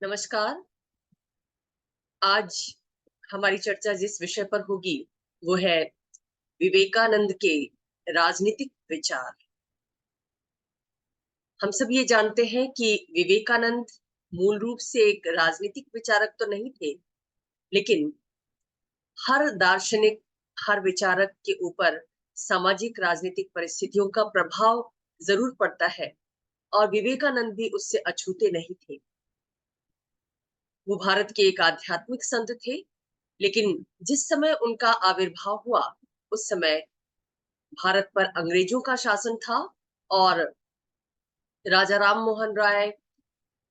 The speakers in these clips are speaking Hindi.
नमस्कार। आज हमारी चर्चा जिस विषय पर होगी वो है विवेकानंद के राजनीतिक विचार। हम सब ये जानते हैं कि विवेकानंद मूल रूप से एक राजनीतिक विचारक तो नहीं थे, लेकिन हर दार्शनिक, हर विचारक के ऊपर सामाजिक राजनीतिक परिस्थितियों का प्रभाव जरूर पड़ता है और विवेकानंद भी उससे अछूते नहीं थे। वो भारत के एक आध्यात्मिक संत थे, लेकिन जिस समय उनका आविर्भाव हुआ उस समय भारत पर अंग्रेजों का शासन था और राजा राम मोहन राय,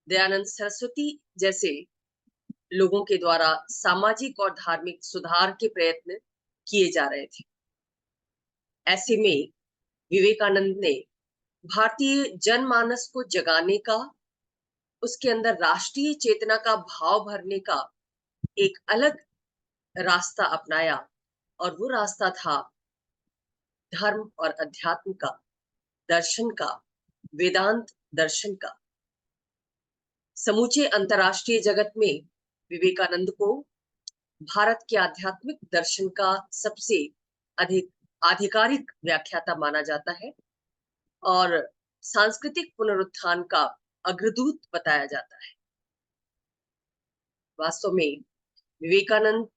दयानंद सरस्वती जैसे लोगों के द्वारा सामाजिक और धार्मिक सुधार के प्रयत्न किए जा रहे थे। ऐसे में विवेकानंद ने भारतीय जनमानस को जगाने का, उसके अंदर राष्ट्रीय चेतना का भाव भरने का एक अलग रास्ता अपनाया और वो रास्ता था धर्म और अध्यात्म का, दर्शन का, वेदांत दर्शन का। समूचे अंतरराष्ट्रीय जगत में विवेकानंद को भारत के आध्यात्मिक दर्शन का सबसे अधिक आधिकारिक व्याख्याता माना जाता है और सांस्कृतिक पुनरुत्थान का अग्रदूत बताया जाता है। वास्तव में विवेकानंद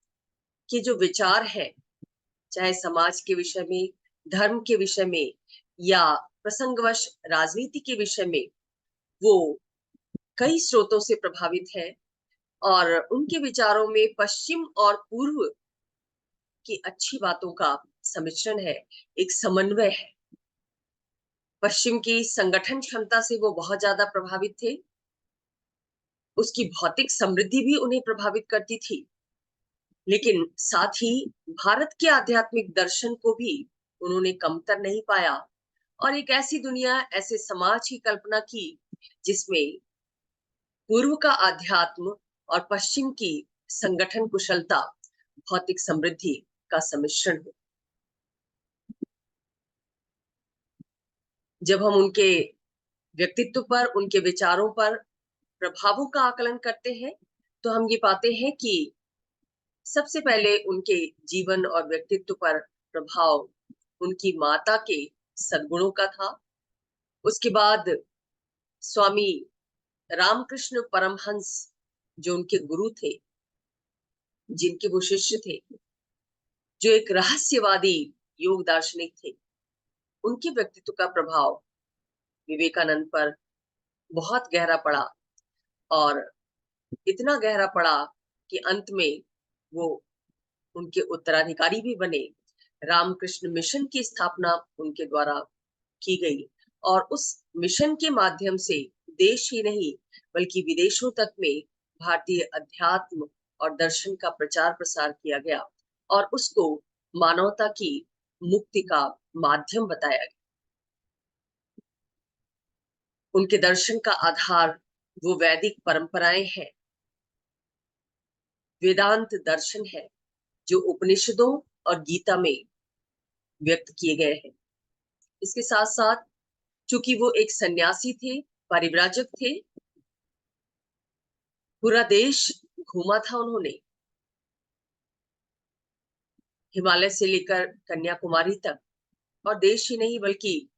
के जो विचार है, चाहे समाज के विषय में, धर्म के विषय में या प्रसंगवश राजनीति के विषय में, वो कई स्रोतों से प्रभावित है और उनके विचारों में पश्चिम और पूर्व की अच्छी बातों का सम्मिश्रण है, एक समन्वय है। पश्चिम की संगठन क्षमता से वो बहुत ज्यादा प्रभावित थे, उसकी भौतिक समृद्धि भी उन्हें प्रभावित करती थी, लेकिन साथ ही भारत के आध्यात्मिक दर्शन को भी उन्होंने कमतर नहीं पाया और एक ऐसी दुनिया, ऐसे समाज की कल्पना की जिसमें पूर्व का आध्यात्म और पश्चिम की संगठन कुशलता, भौतिक समृद्धि का सम्मिश्रण हो। जब हम उनके व्यक्तित्व पर, उनके विचारों पर प्रभावों का आकलन करते हैं तो हम ये पाते हैं कि सबसे पहले उनके जीवन और व्यक्तित्व पर प्रभाव उनकी माता के सद्गुणों का था। उसके बाद स्वामी रामकृष्ण परमहंस, जो उनके गुरु थे, जिनके वो शिष्य थे, जो एक रहस्यवादी योग दार्शनिक थे, उनके व्यक्तित्व का प्रभाव विवेकानंद पर बहुत गहरा पड़ा और इतना गहरा पड़ा कि अंत में वो उनके उत्तराधिकारी भी बने। रामकृष्ण मिशन की स्थापना उनके द्वारा की गई और उस मिशन के माध्यम से देश ही नहीं बल्कि विदेशों तक में भारतीय अध्यात्म और दर्शन का प्रचार प्रसार किया गया और उसको मानवता की मुक्ति का माध्यम बताया गया। उनके दर्शन का आधार वो वैदिक परंपराएं हैं, वेदांत दर्शन है, जो उपनिषदों और गीता में व्यक्त किए गए हैं। इसके साथ साथ चूंकि वो एक सन्यासी थे, परिव्राजक थे, पूरा देश घूमा था उन्होंने, हिमालय से लेकर कन्याकुमारी तक, और देश ही नहीं बल्कि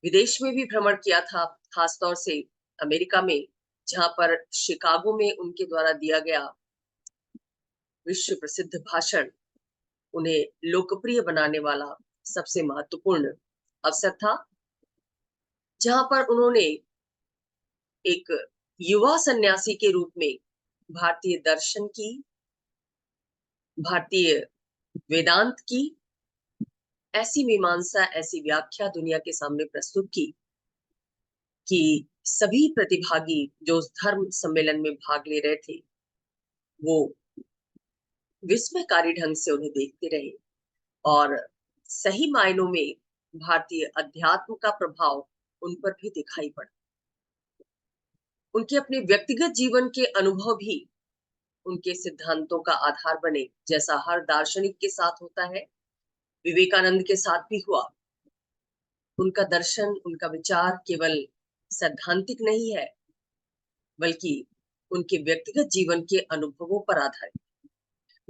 विदेश में भी भ्रमण किया था, खासतौर से अमेरिका में, जहां पर शिकागो में उनके द्वारा दिया गया विश्व प्रसिद्ध भाषण उन्हें लोकप्रिय बनाने वाला सबसे महत्वपूर्ण अवसर था, जहां पर उन्होंने एक युवा सन्यासी के रूप में भारतीय दर्शन की, भारतीय वेदांत की ऐसी मीमांसा, ऐसी व्याख्या दुनिया के सामने प्रस्तुत की कि सभी प्रतिभागी जो उस धर्म सम्मेलन में भाग ले रहे थे वो विस्मयकारी ढंग से उन्हें देखते रहे और सही मायनों में भारतीय अध्यात्म का प्रभाव उन पर भी दिखाई पड़ा। उनके अपने व्यक्तिगत जीवन के अनुभव भी उनके सिद्धांतों का आधार बने, जैसा हर दार्शनिक के साथ होता है, विवेकानंद के साथ भी हुआ। उनका दर्शन, उनका विचार केवल सैद्धांतिक नहीं है, बल्कि उनके व्यक्तिगत जीवन के अनुभवों पर आधारित।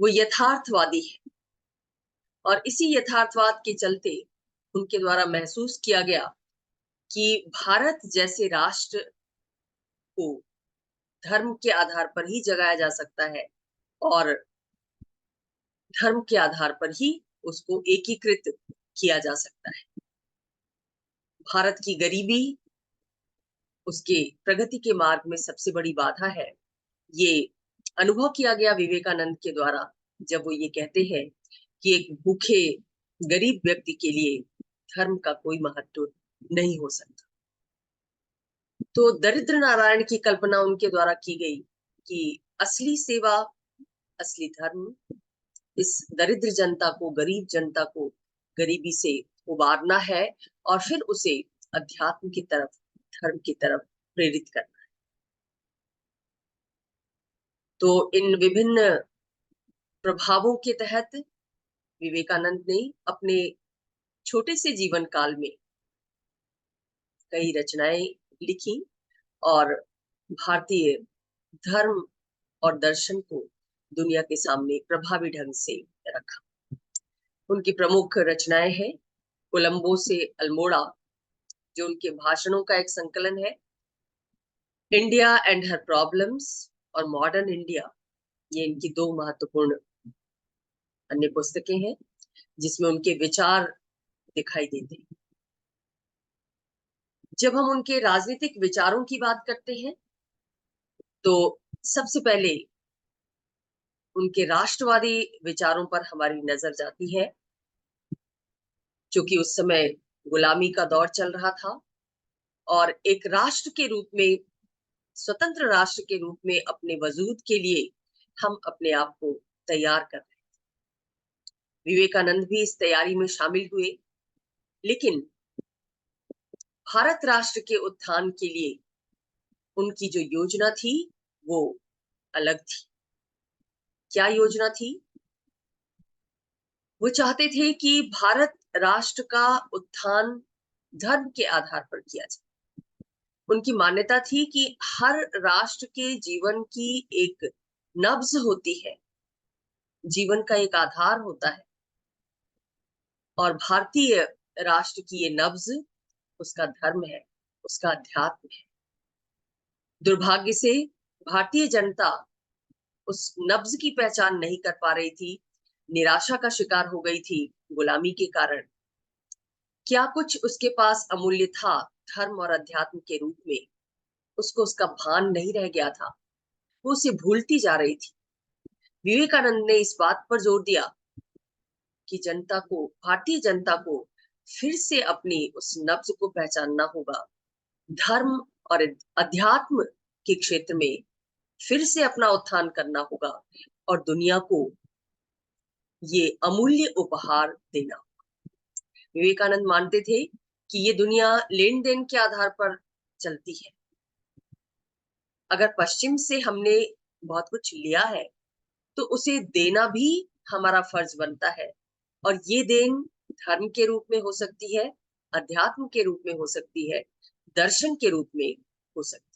वो यथार्थवादी है और इसी यथार्थवाद के चलते उनके द्वारा महसूस किया गया कि भारत जैसे राष्ट्र को धर्म के आधार पर ही जगाया जा सकता है और धर्म के आधार पर ही उसको एकीकृत किया जा सकता है। भारत की गरीबी उसके प्रगति के मार्ग में सबसे बड़ी बाधा है। ये अनुभव किया गया विवेकानंद के द्वारा जब वो ये कहते हैं कि एक भूखे गरीब व्यक्ति के लिए धर्म का कोई महत्व नहीं हो सकता। तो दरिद्र नारायण की कल्पना उनके द्वारा की गई कि असली सेवा, असली धर्म इस दरिद्र जनता को, गरीब जनता को गरीबी से उबारना है और फिर उसे अध्यात्म की तरफ, धर्म की तरफ प्रेरित करना है। तो इन विभिन्न प्रभावों के तहत विवेकानंद ने अपने छोटे से जीवन काल में कई रचनाएं लिखी और भारतीय धर्म और दर्शन को दुनिया के सामने प्रभावी ढंग से रखा। उनकी प्रमुख रचनाएं हैं कोलंबो से अल्मोड़ा, जो उनके भाषणों का एक संकलन है, इंडिया एंड हर प्रॉब्लम्स और मॉडर्न इंडिया। ये इनकी दो महत्वपूर्ण अन्य पुस्तकें हैं जिसमें उनके विचार दिखाई देते हैं। जब हम उनके राजनीतिक विचारों की बात करते हैं तो सबसे पहले उनके राष्ट्रवादी विचारों पर हमारी नजर जाती है, क्योंकि उस समय गुलामी का दौर चल रहा था और एक राष्ट्र के रूप में, स्वतंत्र राष्ट्र के रूप में अपने वजूद के लिए हम अपने आप को तैयार कर रहे थे। विवेकानंद भी इस तैयारी में शामिल हुए, लेकिन भारत राष्ट्र के उत्थान के लिए उनकी जो योजना थी वो अलग थी। क्या योजना थी? वो चाहते थे कि भारत राष्ट्र का उत्थान धर्म के आधार पर किया जाए। उनकी मान्यता थी कि हर राष्ट्र के जीवन की एक नब्ज होती है, जीवन का एक आधार होता है और भारतीय राष्ट्र की ये नब्ज उसका धर्म है, उसका अध्यात्म है। दुर्भाग्य से भारतीय जनता उस नब्ज की पहचान नहीं कर पा रही थी, निराशा का शिकार हो गई थी गुलामी के कारण। क्या कुछ उसके पास अमूल्य था धर्म और अध्यात्म के रूप में, उसको उसका भान नहीं रह गया था, वो उसे भूलती जा रही थी। विवेकानंद ने इस बात पर जोर दिया कि जनता को, भारतीय जनता को फिर से अपनी उस नब्ज को पहचानना होगा, धर्म और अध्यात्म के क्षेत्र में फिर से अपना उत्थान करना होगा और दुनिया को ये अमूल्य उपहार देना। विवेकानंद मानते थे कि ये दुनिया लेन देन के आधार पर चलती है। अगर पश्चिम से हमने बहुत कुछ लिया है तो उसे देना भी हमारा फर्ज बनता है, और ये देन धर्म के रूप में हो सकती है, अध्यात्म के रूप में हो सकती है, दर्शन के रूप में हो सकती है।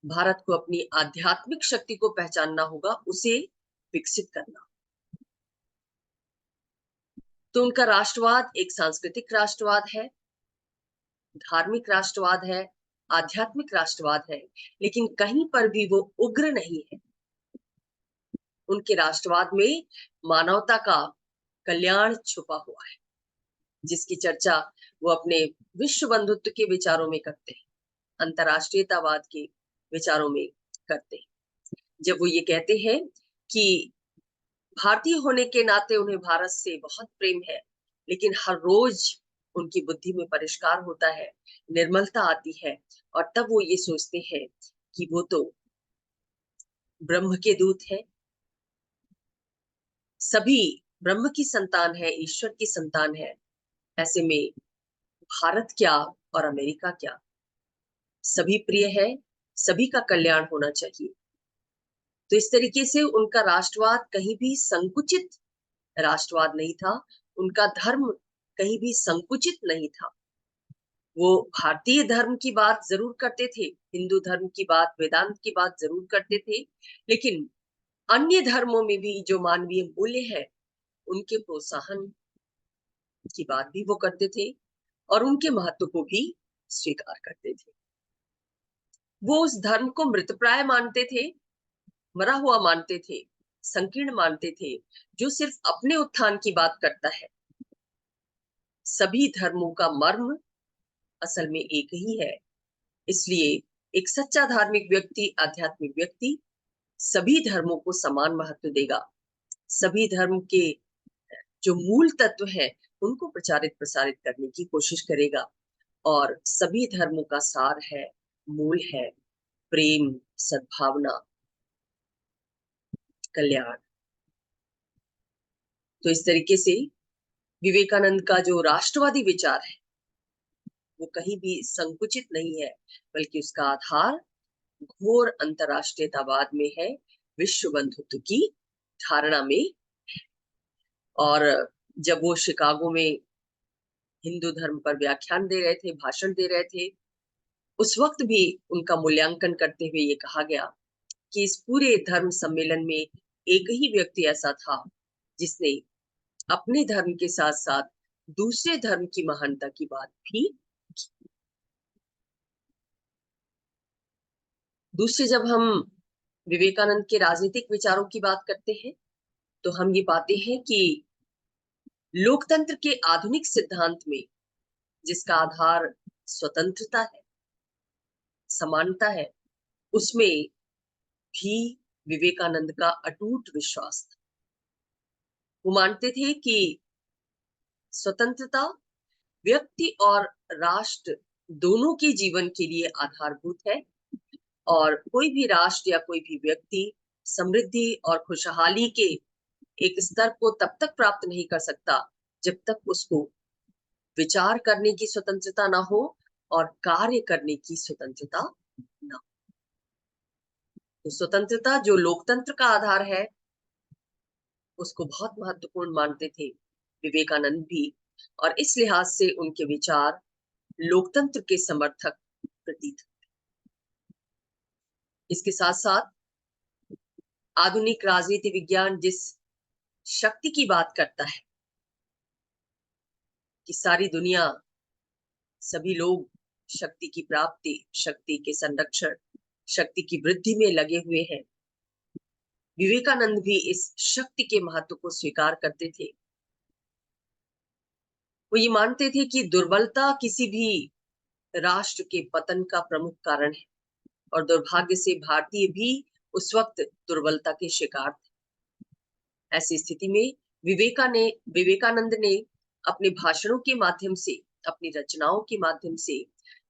भारत को अपनी आध्यात्मिक शक्ति को पहचानना होगा, उसे विकसित करना। तो उनका राष्ट्रवाद एक सांस्कृतिक राष्ट्रवाद है, धार्मिक राष्ट्रवाद है, आध्यात्मिक राष्ट्रवाद है, लेकिन कहीं पर भी वो उग्र नहीं है। उनके राष्ट्रवाद में मानवता का कल्याण छुपा हुआ है, जिसकी चर्चा वो अपने विश्व बंधुत्व के विचारों में करते हैं, अंतरराष्ट्रीयतावाद के विचारों में करते हैं। जब वो ये कहते हैं कि भारतीय होने के नाते उन्हें भारत से बहुत प्रेम है, लेकिन हर रोज उनकी बुद्धि में परिष्कार होता है, निर्मलता आती है, और तब वो ये सोचते हैं कि वो तो ब्रह्म के दूत है, सभी ब्रह्म की संतान है, ईश्वर की संतान है। ऐसे में भारत क्या और अमेरिका क्या, सभी प्रिय है, सभी का कल्याण होना चाहिए। तो इस तरीके से उनका राष्ट्रवाद कहीं भी संकुचित राष्ट्रवाद नहीं था, उनका धर्म कहीं भी संकुचित नहीं था। वो भारतीय धर्म की बात जरूर करते थे, हिंदू धर्म की बात, वेदांत की बात जरूर करते थे, लेकिन अन्य धर्मों में भी जो मानवीय मूल्य है उनके प्रोत्साहन की बात भी वो करते थे और उनके महत्व को भी स्वीकार करते थे। वो उस धर्म को मृतप्राय मानते थे, मरा हुआ मानते थे, संकीर्ण मानते थे, जो सिर्फ अपने उत्थान की बात करता है। सभी धर्मों का मर्म असल में एक ही है। इसलिए एक सच्चा धार्मिक व्यक्ति, आध्यात्मिक व्यक्ति सभी धर्मों को समान महत्व देगा, सभी धर्म के जो मूल तत्व है उनको प्रचारित प्रसारित करने की कोशिश करेगा। और सभी धर्मों का सार है, मूल है प्रेम, सद्भावना, कल्याण। तो इस तरीके से विवेकानंद का जो राष्ट्रवादी विचार है वो कहीं भी संकुचित नहीं है, बल्कि उसका आधार घोर अंतरराष्ट्रीयतावाद में है, विश्व बंधुत्व की धारणा में। और जब वो शिकागो में हिंदू धर्म पर व्याख्यान दे रहे थे, भाषण दे रहे थे, उस वक्त भी उनका मूल्यांकन करते हुए ये कहा गया कि इस पूरे धर्म सम्मेलन में एक ही व्यक्ति ऐसा था जिसने अपने धर्म के साथ साथ दूसरे धर्म की महानता की बात भी। दूसरे, जब हम विवेकानंद के राजनीतिक विचारों की बात करते हैं तो हम ये पाते हैं कि लोकतंत्र के आधुनिक सिद्धांत में, जिसका आधार स्वतंत्रता है, समानता है, उसमें भी विवेकानंद का अटूट विश्वास था। वो मानते थे कि स्वतंत्रता व्यक्ति और राष्ट्र दोनों के जीवन के लिए आधारभूत है, और कोई भी राष्ट्र या कोई भी व्यक्ति समृद्धि और खुशहाली के एक स्तर को तब तक प्राप्त नहीं कर सकता जब तक उसको विचार करने की स्वतंत्रता ना हो और कार्य करने की स्वतंत्रता ना हो। तो स्वतंत्रता जो लोकतंत्र का आधार है उसको बहुत महत्वपूर्ण मानते थे विवेकानंद भी, और इस लिहाज से उनके विचार लोकतंत्र के समर्थक प्रतीत। इसके साथ साथ आधुनिक राजनीति विज्ञान जिस शक्ति की बात करता है कि सारी दुनिया, सभी लोग शक्ति की प्राप्ति, शक्ति के संरक्षण, शक्ति की वृद्धि में लगे हुए हैं, विवेकानंद भी इस शक्ति के महत्व को स्वीकार करते थे। वो ये मानते थे कि दुर्बलता किसी भी राष्ट्र के पतन का प्रमुख कारण है, और दुर्भाग्य से भारतीय भी उस वक्त दुर्बलता के शिकार थे। ऐसी स्थिति में विवेकानंद ने अपने भाषणों के माध्यम से, अपनी रचनाओं के माध्यम से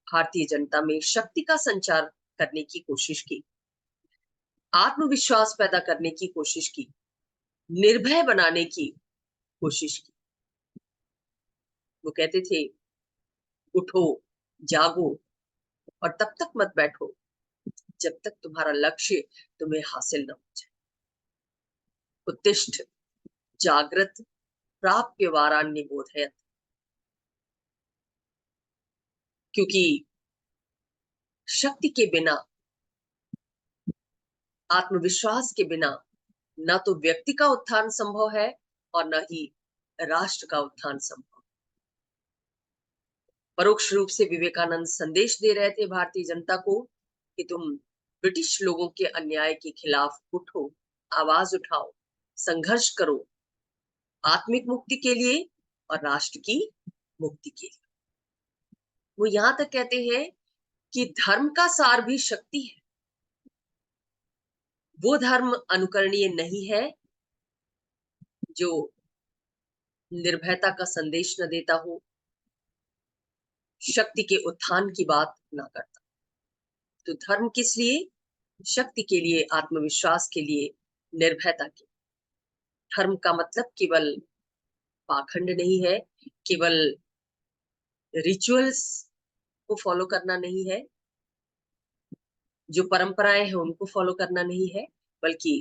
भारतीय जनता में शक्ति का संचार करने की कोशिश की, आत्मविश्वास पैदा करने की कोशिश की, निर्भय बनाने की कोशिश की। वो कहते थे, उठो, जागो, और तब तक मत बैठो जब तक तुम्हारा लक्ष्य तुम्हें हासिल न हो जाए। उत्तिष्ठ, जागृत, प्राप्य वारान्य बोधयत। क्योंकि शक्ति के बिना, आत्मविश्वास के बिना न तो व्यक्ति का उत्थान संभव है और न ही राष्ट्र का उत्थान संभव। परोक्ष रूप से विवेकानंद संदेश दे रहे थे भारतीय जनता को कि तुम ब्रिटिश लोगों के अन्याय के खिलाफ उठो, आवाज उठाओ, संघर्ष करो, आत्मिक मुक्ति के लिए और राष्ट्र की मुक्ति के लिए। वो यहां तक कहते हैं कि धर्म का सार भी शक्ति है। वो धर्म अनुकरणीय नहीं है जो निर्भयता का संदेश न देता हो, शक्ति के उत्थान की बात ना करता। तो धर्म किस लिए? शक्ति के लिए, आत्मविश्वास के लिए, निर्भयता के। धर्म का मतलब केवल पाखंड नहीं है, केवल रिचुअल्स को फॉलो करना नहीं है, जो परंपराएं हैं उनको फॉलो करना नहीं है, बल्कि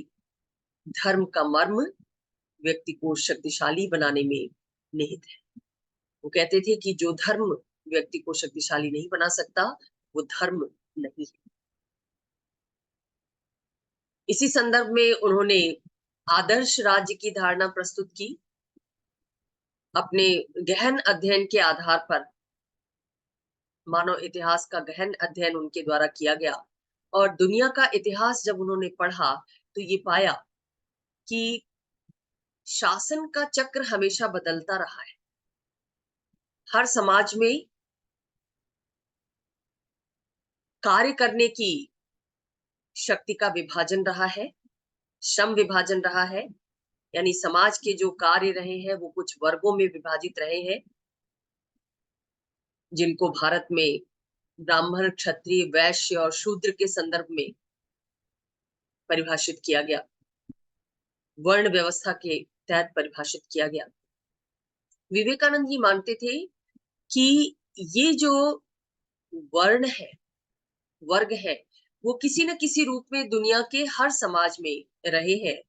धर्म का मर्म व्यक्ति को शक्तिशाली बनाने में निहित है। वो कहते थे कि जो धर्म व्यक्ति को शक्तिशाली नहीं बना सकता, वो धर्म नहीं है। इसी संदर्भ में उन्होंने आदर्श राज्य की धारणा प्रस्तुत की। अपने गहन अध्ययन के आधार पर मानव इतिहास का गहन अध्ययन उनके द्वारा किया गया और दुनिया का इतिहास जब उन्होंने पढ़ा तो ये पाया कि शासन का चक्र हमेशा बदलता रहा है। हर समाज में कार्य करने की शक्ति का विभाजन रहा है, श्रम विभाजन रहा है, यानी समाज के जो कार्य रहे हैं वो कुछ वर्गों में विभाजित रहे हैं, जिनको भारत में ब्राह्मण, क्षत्रिय, वैश्य और शूद्र के संदर्भ में परिभाषित किया गया, वर्ण व्यवस्था के तहत परिभाषित किया गया। विवेकानंद जी मानते थे कि ये जो वर्ण है, वर्ग है, वो किसी न किसी रूप में दुनिया के हर समाज में रहे हैं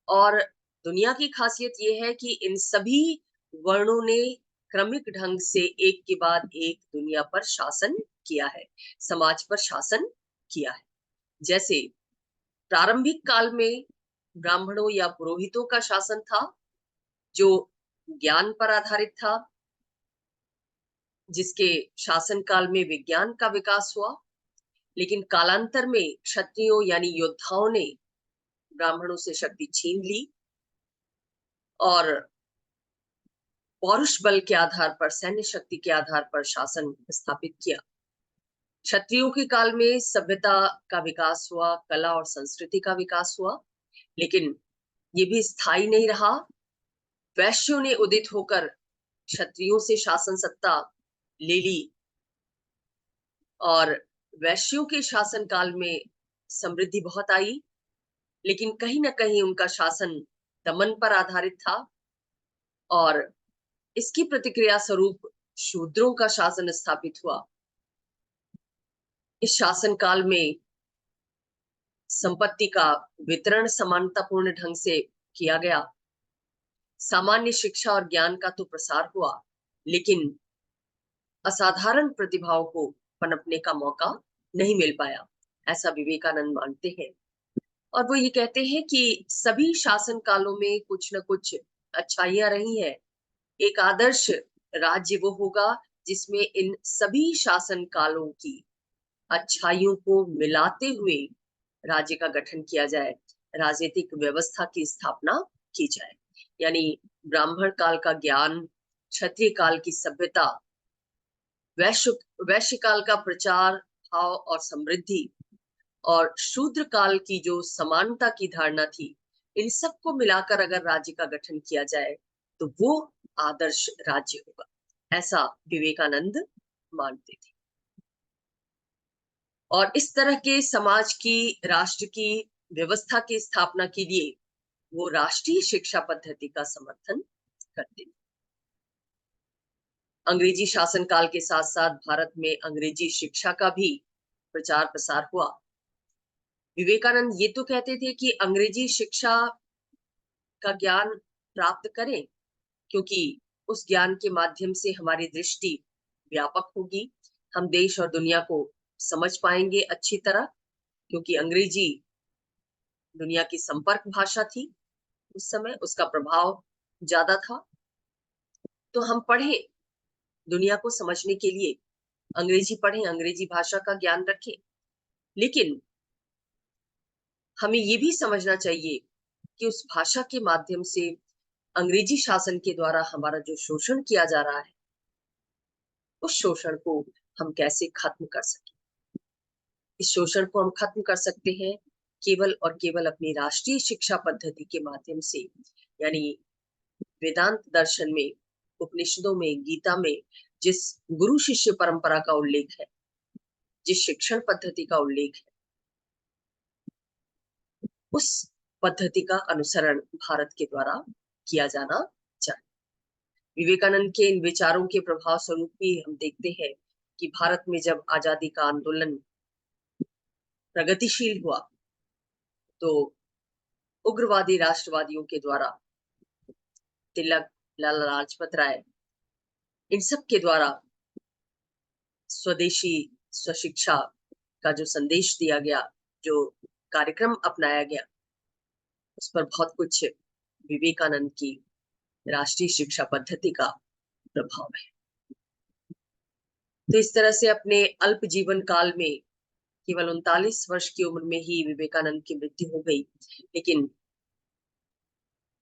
और दुनिया की खासियत ये है कि इन सभी वर्णों ने क्रमिक ढंग से एक के बाद एक दुनिया पर शासन किया है, समाज पर शासन किया है। जैसे प्रारंभिक काल में ब्राह्मणों या पुरोहितों का शासन था, जो ज्ञान पर आधारित था, जिसके शासन काल में विज्ञान का विकास हुआ। लेकिन कालांतर में क्षत्रियों यानी योद्धाओं ने ब्राह्मणों से शक्ति छीन ली और पौरुष बल के आधार पर, सैन्य शक्ति के आधार पर शासन स्थापित किया। क्षत्रियों के काल में सभ्यता का विकास हुआ, कला और संस्कृति का विकास हुआ, लेकिन ये भी स्थायी नहीं रहा। वैश्यों ने उदित होकर क्षत्रियों से शासन सत्ता ले ली और वैश्यों के शासन काल में समृद्धि बहुत आई, लेकिन कहीं ना कहीं उनका शासन दमन पर आधारित था और इसकी प्रतिक्रिया स्वरूप शूद्रों का शासन स्थापित हुआ। इस शासन काल में संपत्ति का वितरण समानतापूर्ण ढंग से किया गया, सामान्य शिक्षा और ज्ञान का तो प्रसार हुआ, लेकिन असाधारण प्रतिभाओं को पनपने का मौका नहीं मिल पाया, ऐसा विवेकानंद मानते हैं। और वो ये कहते हैं कि सभी शासन कालों में कुछ न कुछ अच्छाइयां रही है। एक आदर्श राज्य वो होगा जिसमें इन सभी शासन कालों की अच्छाइयों को मिलाते हुए राज्य का गठन किया जाए, राजनीतिक व्यवस्था की स्थापना की जाए। यानी ब्राह्मण काल का ज्ञान, क्षत्रिय काल की सभ्यता, वैश्य काल का प्रचार भाव और समृद्धि और शूद्र काल की जो समानता की धारणा थी, इन सबको मिलाकर अगर राज्य का गठन किया जाए तो वो आदर्श राज्य होगा, ऐसा विवेकानंद मानते थे। और इस तरह के समाज की, राष्ट्र की व्यवस्था की स्थापना के लिए वो राष्ट्रीय शिक्षा पद्धति का समर्थन करते थे। अंग्रेजी शासन काल के साथ साथ भारत में अंग्रेजी शिक्षा का भी प्रचार प्रसार हुआ। विवेकानंद ये तो कहते थे कि अंग्रेजी शिक्षा का ज्ञान प्राप्त करें, क्योंकि उस ज्ञान के माध्यम से हमारी दृष्टि व्यापक होगी, हम देश और दुनिया को समझ पाएंगे अच्छी तरह, क्योंकि अंग्रेजी दुनिया की संपर्क भाषा थी उस समय, उसका प्रभाव ज्यादा था। तो हम पढ़ें, दुनिया को समझने के लिए अंग्रेजी पढ़ें, अंग्रेजी भाषा का ज्ञान रखें, लेकिन हमें ये भी समझना चाहिए कि उस भाषा के माध्यम से अंग्रेजी शासन के द्वारा हमारा जो शोषण किया जा रहा है, उस शोषण को हम कैसे खत्म कर सकें। इस शोषण को हम खत्म कर सकते हैं केवल और केवल अपनी राष्ट्रीय शिक्षा पद्धति के माध्यम से, यानी वेदांत दर्शन में, उपनिषदों में, गीता में जिस गुरु शिष्य परंपरा का उल्लेख है, जिस शिक्षण पद्धति का उल्लेख है, उस पद्धति का अनुसरण भारत के द्वारा किया जाना चाहिए। विवेकानंद के इन विचारों के प्रभाव स्वरूप भी हम देखते हैं कि भारत में जब आजादी का आंदोलन प्रगतिशील हुआ तो उग्रवादी राष्ट्रवादियों के द्वारा, तिलक, लाला लाजपत राय, इन सब के द्वारा स्वदेशी स्वशिक्षा का जो संदेश दिया गया, जो कार्यक्रम अपनाया गया, उस पर बहुत कुछ विवेकानंद की राष्ट्रीय शिक्षा पद्धति का प्रभाव है। तो इस तरह से अपने अल्प जीवन काल में केवल 39 वर्ष की उम्र में ही विवेकानंद की मृत्यु हो गई, लेकिन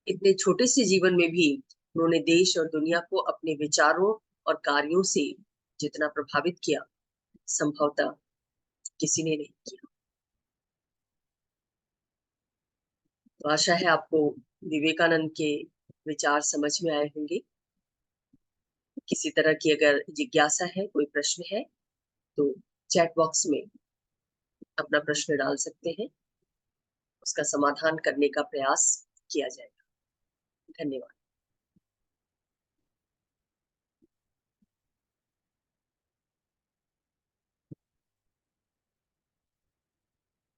इतने छोटे से जीवन में भी उन्होंने देश और दुनिया को अपने विचारों और कार्यों से जितना प्रभावित किया, संभवतः किसी ने नहीं किया। तो आशा है आपको विवेकानंद के विचार समझ में आए होंगे। किसी तरह की अगर जिज्ञासा है, कोई प्रश्न है, तो चैट बॉक्स में अपना प्रश्न डाल सकते हैं। उसका समाधान करने का प्रयास किया जाएगा। धन्यवाद।